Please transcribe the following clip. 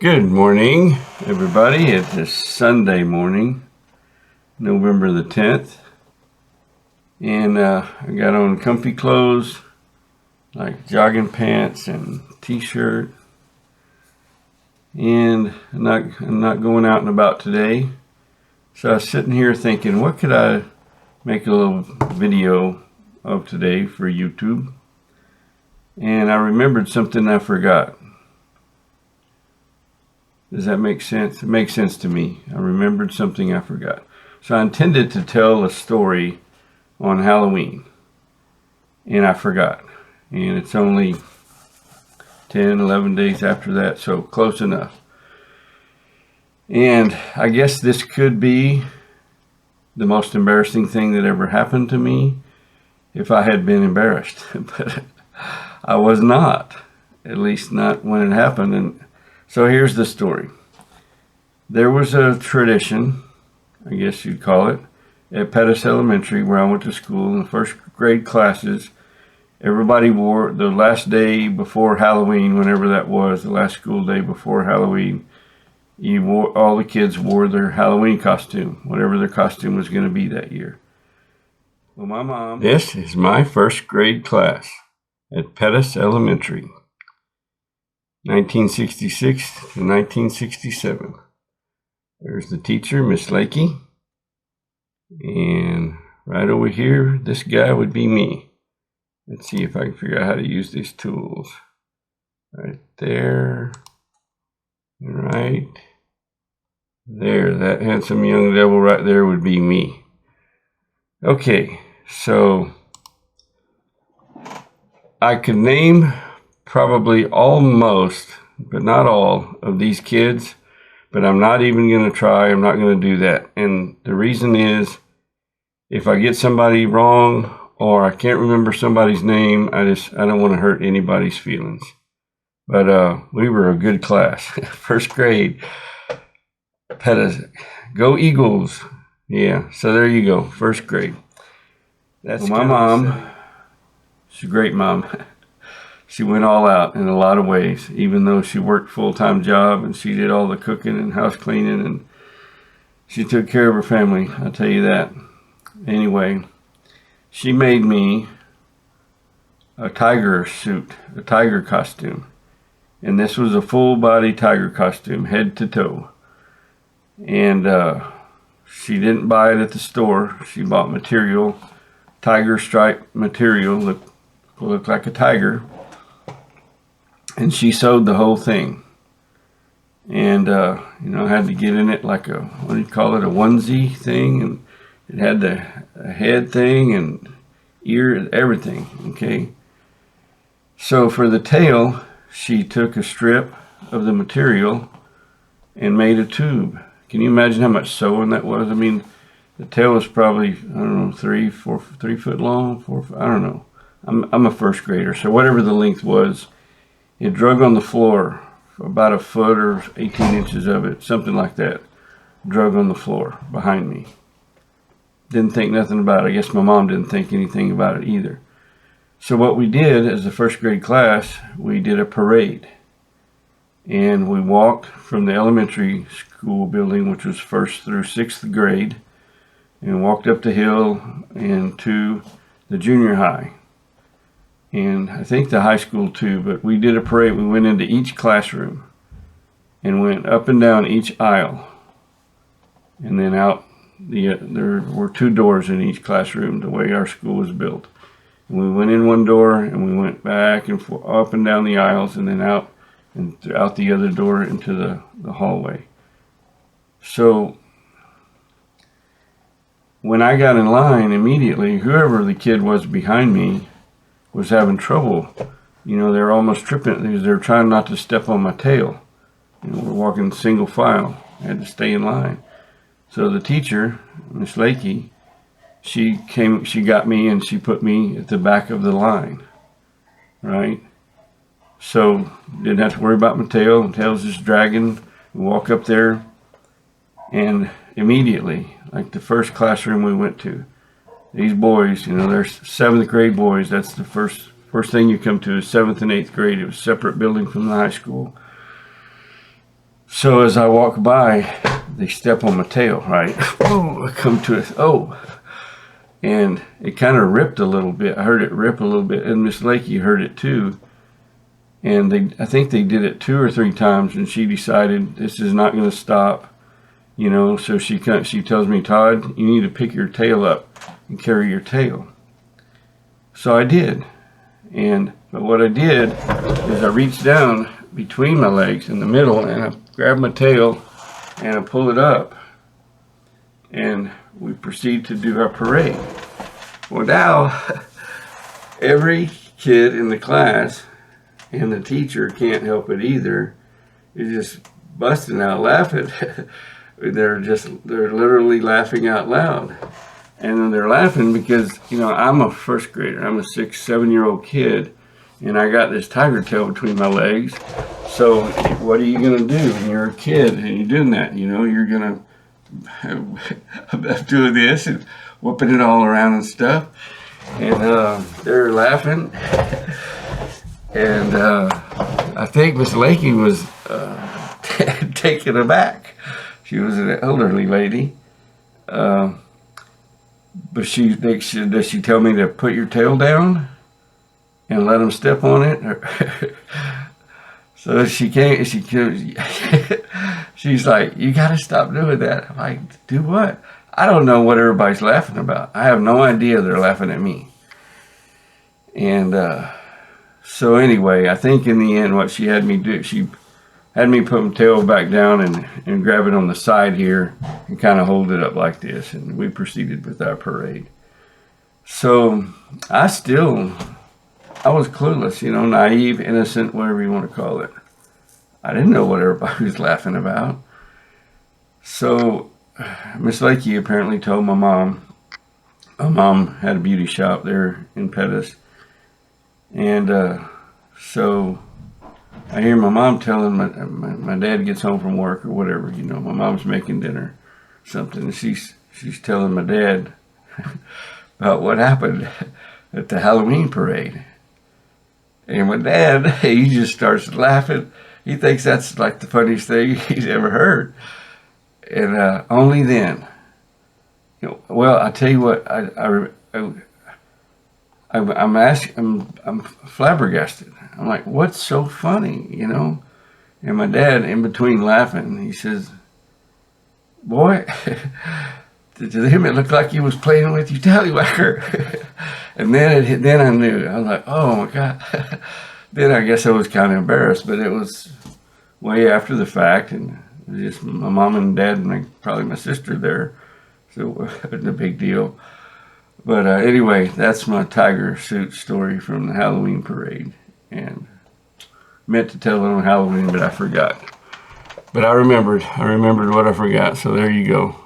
Good morning, everybody. It is Sunday morning, November the 10th. And I got on comfy clothes, like jogging pants and t-shirt. And I'm not going out and about today. So I was sitting here thinking, what could I make a little video of today for YouTube? And I remembered something I forgot. Does that make sense? It makes sense to me. I remembered something I forgot. So I intended to tell a story on Halloween, and I forgot. And it's only 10, 11 days after that, so close enough. And I guess this could be the most embarrassing thing that ever happened to me if I had been embarrassed. But I was not, at least not when it happened. And so here's the story. There was a tradition, I guess you'd call it, at Pettus Elementary where I went to school in the first grade classes. Everybody wore, the last day before Halloween, whenever that was, the last school day before Halloween, all the kids wore their Halloween costume, whatever their costume was going to be that year. Well, my mom... This is my first grade class at Pettus Elementary. 1966 to 1967. There's the teacher, Miss Lakey. And right over here, this guy would be me. Let's see if I can figure out how to use these tools. Right there. Right there. That handsome young devil right there would be me. Okay, so I could name probably almost, but not all, of these kids, but I'm not even going to try. I'm not going to do that. And the reason is, if I get somebody wrong or I can't remember somebody's name, I don't want to hurt anybody's feelings. But we were a good class. First grade. Pettus. Go Eagles. Yeah, so there you go. First grade. That's my mom. She's a great mom. She went all out in a lot of ways, even though she worked full-time job and she did all the cooking and house cleaning and she took care of her family, I'll tell you that. Anyway, she made me a tiger suit, a tiger costume. And this was a full-body tiger costume, head to toe. And she didn't buy it at the store. She bought material, tiger stripe material, looked like a tiger. And she sewed the whole thing. And, I had to get in it like a, what do you call it, a onesie thing. And it had the head thing and ear, everything, okay? So for the tail, she took a strip of the material and made a tube. Can you imagine how much sewing that was? I mean, the tail was probably, I don't know, 3 foot long, 4, I don't know. I'm a first grader, so whatever the length was, it drug on the floor for about a foot or 18 inches of it, something like that. Drug on the floor behind me. Didn't think nothing about it. I guess my mom didn't think anything about it either. So what we did as a first grade class, we did a parade. And we walked from the elementary school building, which was 1st through 6th grade, and walked up the hill and to the junior high. And I think the high school too, but we did a parade. We went into each classroom and went up and down each aisle. And then out, there were 2 doors in each classroom, the way our school was built. And we went in one door and we went back and forth, up and down the aisles and then out and out the other door into the hallway. So when I got in line, immediately, whoever the kid was behind me was having trouble. They were almost tripping because they were trying not to step on my tail. We're walking single file. I had to stay in line. So the teacher, Miss Lakey, she got me and she put me at the back of the line, right? So didn't have to worry about my tail. The tail's just dragging. We walk up there and immediately, like the first classroom we went to, these boys, they're 7th grade boys. That's the first thing you come to is 7th and 8th grade. It was a separate building from the high school. So as I walk by, they step on my tail, right? Oh, I come to it. Oh, and it kind of ripped a little bit. I heard it rip a little bit, and Miss Lakey heard it too. And I think they did it 2 or 3 times, and she decided this is not going to stop, you know. So she tells me, Todd, you need to pick your tail up and carry your tail. So I did, but what I did is I reached down between my legs in the middle, and I grabbed my tail and I pull it up, and we proceed to do our parade. Well, now every kid in the class and the teacher can't help it either. Is just busting out laughing. They're literally laughing out loud. And then they're laughing because, you know, I'm a first grader. I'm a 6, 7-year-old kid, and I got this tiger tail between my legs. So what are you going to do when you're a kid and you're doing that? You know, you're going to do this and whooping it all around and stuff. And they're laughing. And I think Miss Lakey was taken aback. She was an elderly lady. But does she tell me to put your tail down and let them step on it? So she's like, you got to stop doing that. I'm like, do what? I don't know what everybody's laughing about. I have no idea they're laughing at me. And so anyway, I think in the end what she had me do, she had me put my tail back down and grab it on the side here and kind of hold it up like this. And we proceeded with our parade. So I was clueless, you know, naive, innocent, whatever you want to call it. I didn't know what everybody was laughing about. So Miss Lakey apparently told my mom. My mom had a beauty shop there in Pettus. And so I hear my mom telling my dad gets home from work or whatever, you know, my mom's making dinner, something. And she's telling my dad about what happened at the Halloween parade. And my dad, he just starts laughing. He thinks that's like the funniest thing he's ever heard. And only then, you know, well, I tell you what, I'm flabbergasted. I'm like, what's so funny, you know? And my dad, in between laughing, he says, boy, to him it looked like he was playing with your tallywhacker. And then I knew. I was like, oh my God. Then I guess I was kind of embarrassed, but it was way after the fact, and it was just my mom and dad and probably my sister there, so it wasn't a big deal. But anyway, that's my tiger suit story from the Halloween parade, and meant to tell it on Halloween, but I forgot. But I remembered what I forgot, so there you go.